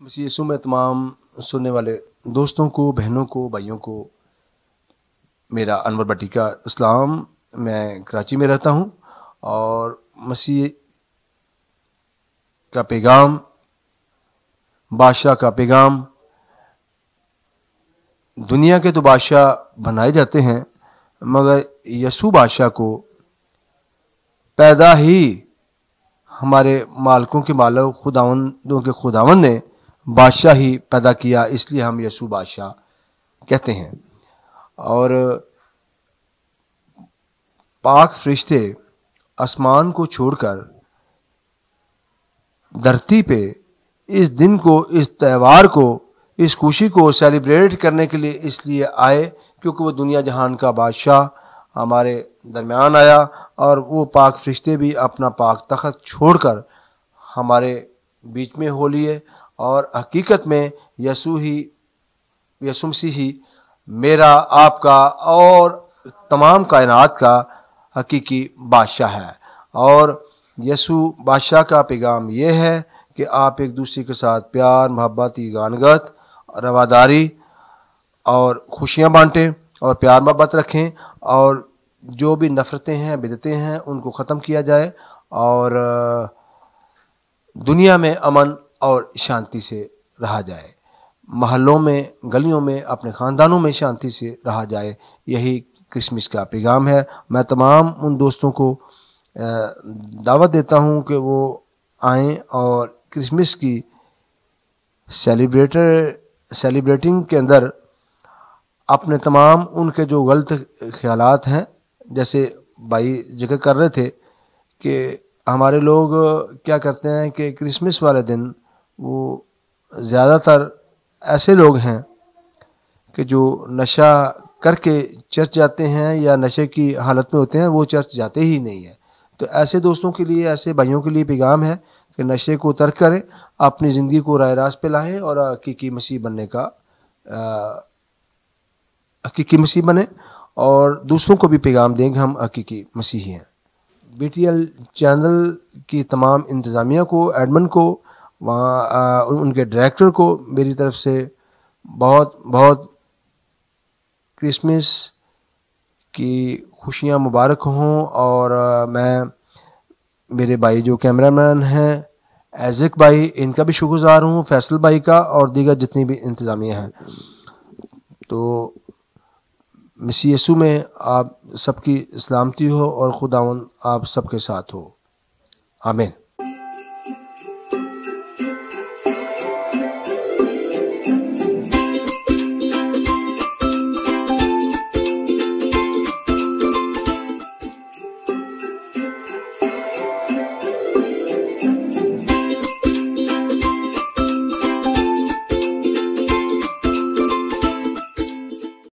मसीह यीशु में तमाम सुनने वाले दोस्तों को, बहनों को, भाइयों को मेरा अनवर भट्टी का इस्लाम। मैं कराची में रहता हूँ और मसीह का पैगाम, बादशाह का पैगाम, दुनिया के तो बादशाह बनाए जाते हैं मगर यीशु बादशाह को पैदा ही हमारे मालिकों के मालिक, खुदावंदों के खुदावंद ने बादशाह ही पैदा किया, इसलिए हम यीशु बादशाह कहते हैं। और पाक फरिश्ते आसमान को छोड़कर धरती पे इस दिन को, इस त्यौहार को, इस खुशी को सेलिब्रेट करने के लिए इसलिए आए क्योंकि वो दुनिया जहान का बादशाह हमारे दरमियान आया और वो पाक फरिश्ते भी अपना पाक तख्त छोड़कर हमारे बीच में हो लिए। और हकीकत में यीशु मसीह ही मेरा, आपका और तमाम कायनात का हकीकी बादशाह है। और यीशु बादशाह का पैगाम ये है कि आप एक दूसरे के साथ प्यार, मोहब्बत, ईगानगत, रवादारी और खुशियाँ बांटें और प्यार मोहब्बत रखें और जो भी नफ़रतें हैं, बिदतें हैं, उनको ख़त्म किया जाए और दुनिया में अमन और शांति से रहा जाए। महल्लों में, गलियों में, अपने ख़ानदानों में शांति से रहा जाए। यही क्रिसमस का पैगाम है। मैं तमाम उन दोस्तों को दावत देता हूँ कि वो आएँ और क्रिसमस की सेलिब्रेटिंग के अंदर अपने तमाम उनके जो गलत ख्यालात हैं, जैसे भाई जिक्र कर रहे थे कि हमारे लोग क्या करते हैं कि क्रिसमस वाले दिन वो ज़्यादातर ऐसे लोग हैं कि जो नशा करके चर्च जाते हैं या नशे की हालत में होते हैं, वो चर्च जाते ही नहीं है। तो ऐसे दोस्तों के लिए, ऐसे भाइयों के लिए पैगाम है कि नशे को तर्क करें, अपनी ज़िंदगी को राह रास्त पे लाएँ और हकीकी मसीह बनने का हकीकी मसीह बने और दूसरों को भी पैगाम दें कि हम हकीकी मसीही हैं। BTL चैनल की तमाम इंतज़ामिया को, एडमिन को, वहाँ उनके डायरेक्टर को मेरी तरफ से बहुत बहुत क्रिसमस की खुशियाँ मुबारक हों। और मैं मेरे भाई जो कैमरामैन हैं ऐज़क भाई, इनका भी शुक्रगुज़ार हूँ, फैसल भाई का और दीगर जितनी भी इंतज़ामिया हैं। तो मसीह यीशु में आप सबकी सलामती हो और खुदावंद आप सबके साथ हो। आमीन।